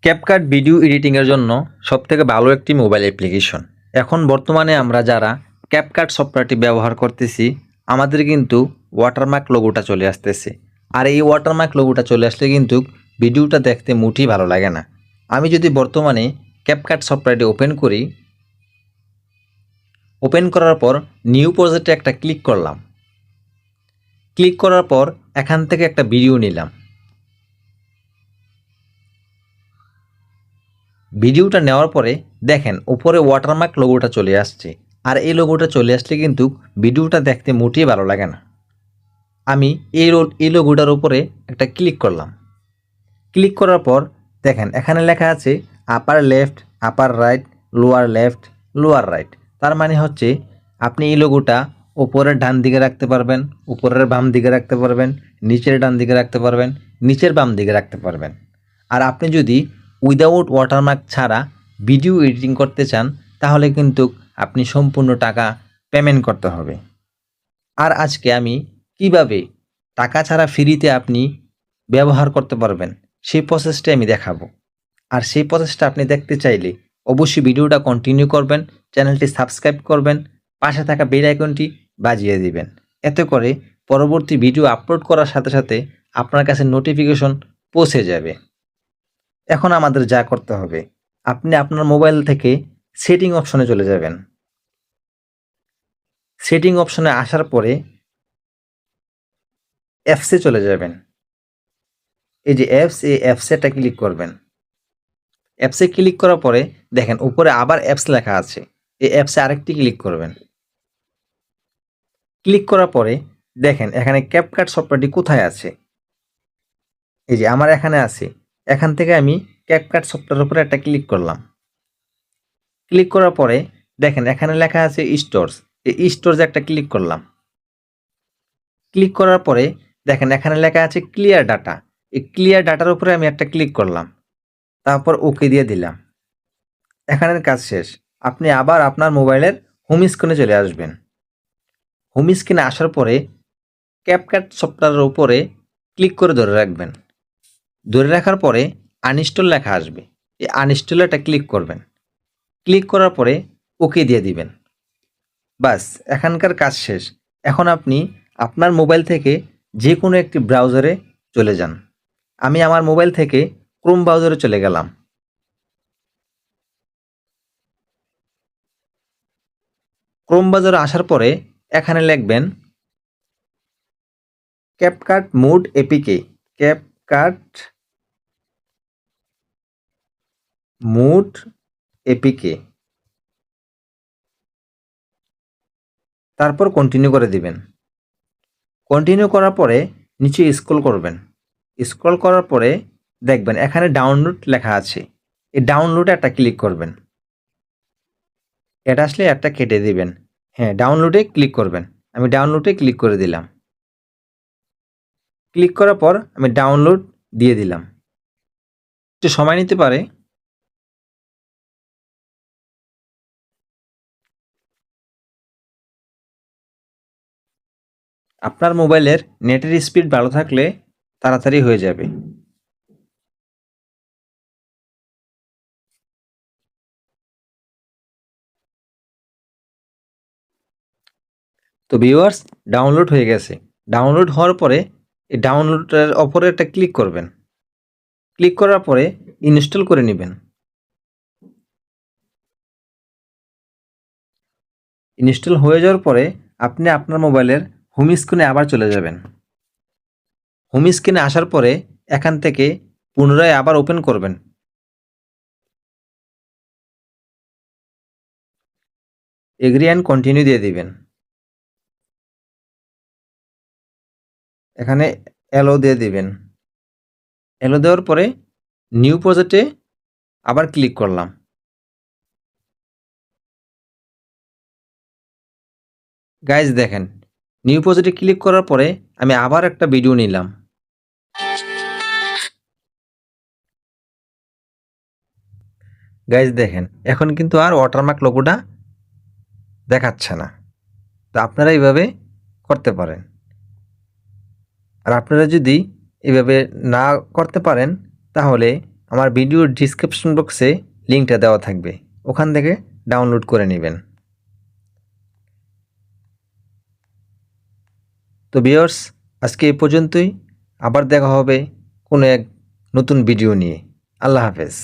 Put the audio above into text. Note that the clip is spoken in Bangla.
ক্যাপকাট ভিডিও এডিটিংয়ের জন্য সবথেকে ভালো একটি মোবাইল অ্যাপ্লিকেশন। এখন বর্তমানে আমরা যারা ক্যাপকাট সফটওয়্যারটি ব্যবহার করতেছি, আমাদের কিন্তু ওয়াটারমার্ক লোগোটা চলে আসতেছে। আর এই ওয়াটারমার্ক লোগোটা চলে আসলে কিন্তু ভিডিওটা দেখতে মোটেই ভালো লাগে না। আমি যদি বর্তমানে ক্যাপকাট সফটওয়্যারটি ওপেন করি, ওপেন করার পর নিউ প্রজেক্টে একটা ক্লিক করলাম। ক্লিক করার পর এখান থেকে একটা ভিডিও নিলাম। ভিডিওটা নেওয়ার পরে দেখেন উপরে ওয়াটারমার্ক লোগোটা চলে আসছে। আর এই লোগোটা চলে আসলে কিন্তু ভিডিওটা দেখতে মোটেই ভালো লাগে না। আমি এই লোগোটার উপরে একটা ক্লিক করলাম। ক্লিক করার পর দেখেন এখানে লেখা আছে upper left, upper right, lower left, lower right. তার মানে হচ্ছে আপনি এই লোগোটা উপরের ডান দিকে রাখতে পারবেন, উপরের বাম দিকে রাখতে পারবেন, নিচের ডান দিকে রাখতে পারবেন, নিচের বাম দিকে রাখতে পারবেন। আর আপনি যদি উইদাউট ওয়াটারমার্ক ছাড়া ভিডিও এডিটিং করতে চান, তাহলে কিন্তু আপনি সম্পূর্ণ টাকা পেমেন্ট করতে হবে। আর আজকে আমি কিভাবে টাকা ছাড়া ফ্রিতে আপনি ব্যবহার করতে পারবেন সেই প্রসেসটা আমি দেখাবো। আর সেই প্রসেসটা আপনি দেখতে চাইলে অবশ্যই ভিডিওটা কন্টিনিউ করবেন, চ্যানেলটি সাবস্ক্রাইব করবেন, পাশে থাকা বেল আইকনটি বাজিয়ে দিবেন। এতে করে পরবর্তী ভিডিও আপলোড করার সাথে সাথে আপনার কাছে নোটিফিকেশন পৌঁছে যাবে। এখন আমাদের যা করতে হবে, আপনি আপনার মোবাইল থেকে সেটিং অপশনে চলে যাবেন। সেটিং অপশনে আসার পরে অ্যাপসে চলে যাবেন। এই যে অ্যাপস, এই অ্যাপসেটা ক্লিক করবেন। অ্যাপসে ক্লিক করার পরে দেখেন উপরে আবার অ্যাপস লেখা আছে। এই অ্যাপসে আরেকটি ক্লিক করবেন। ক্লিক করার পরে দেখেন এখানে ক্যাপকাট সফটওয়্যারটি কোথায় আছে। এই যে আমার এখানে আছে। এখান থেকে আমি ক্যাপকাট সফটওয়্যারের উপরে একটা ক্লিক করলাম। ক্লিক করার পরে দেখেন এখানে লেখা আছে স্টোরস। এই স্টোরসে একটা ক্লিক করলাম। ক্লিক করার পরে দেখেন এখানে লেখা আছে ক্লিয়ার ডাটা। এই ক্লিয়ার ডাটার উপরে আমি একটা ক্লিক করলাম। তারপর ওকে দিয়ে দিলাম। এখানের কাজ শেষ। আপনি আবার আপনার মোবাইলের হোম স্ক্রিনে চলে আসবেন। হোম স্ক্রিনে আসার পরে ক্যাপকাট সফটওয়্যারের উপরে ক্লিক করে ধরে রাখবেন। ধরে রাখার পরে আনইনস্টল লেখা আসবে। এই আনইনস্টলে একটা ক্লিক করবেন। ক্লিক করার পরে ওকে দিয়ে দিবেন। বাস, এখানকার কাজ শেষ। এখন আপনি আপনার মোবাইল থেকে যে কোনো একটি ব্রাউজারে চলে যান। আমি আমার মোবাইল থেকে ক্রোম ব্রাউজারে চলে গেলাম। ক্রোম ব্রাউজারে আসার পরে এখানে লিখবেন CapCut mode APK. CapCut mode APK. তারপর কন্টিনিউ করে দিবেন। কন্টিনিউ করার পরে নিচে স্ক্রল করবেন। স্ক্রল করার পরে দেখবেন এখানে ডাউনলোড লেখা আছে। এই ডাউনলোডে একটা ক্লিক করবেন। এটা আসলে একটা কেটে দিবেন। হ্যাঁ, ডাউনলোডে ক্লিক করবেন। আমি ডাউনলোডে ক্লিক করে দিলাম। ক্লিক করার পর আমি ডাউনলোড দিয়ে দিলাম। একটু সময় নিতে পারে। আপনার মোবাইলের নেটের স্পিড ভালো থাকলে তাড়াতাড়ি হয়ে যাবে। তো ভিউয়ার্স, ডাউনলোড হয়ে গেছে। ডাউনলোড হওয়ার পরে এই ডাউনলোডের ওপরে একটা ক্লিক করবেন। ক্লিক করার পরে ইনস্টল করে নেবেন। ইনস্টল হয়ে যাওয়ার পরে আপনি আপনার মোবাইলের হোম স্ক্রিনে আবার চলে যাবেন। হোম স্ক্রিনে আসার পরে এখান থেকে পুনরায় আবার ওপেন করবেন। এগ্রি অ্যান্ড কন্টিনিউ দিয়ে দিবেন। এখানে অ্যালো দিয়ে দিবেন। অ্যালো দেওয়ার পরে নিউ প্রজেক্টে আবার ক্লিক করলাম। গাইজ দেখেন, নিউ প্রজেক্টে ক্লিক করার পরে আমি আবার একটা ভিডিও নিলাম। গাইজ দেখেন এখন কিন্তু আর ওয়াটারমার্ক লোগোটা দেখাচ্ছে না। তো আপনারা এইভাবে করতে পারেন। আর আপনারা যদি এভাবে না করতে পারেন, তাহলে আমার ভিডিওর ডিসক্রিপশন বক্সে লিঙ্কটা দেওয়া থাকবে, ওখান থেকে ডাউনলোড করে নেবেন। তো ভিউয়ার্স, আজকে এই পর্যন্তই। আবার দেখা হবে কোনো এক নতুন ভিডিও নিয়ে। আল্লাহ হাফেজ।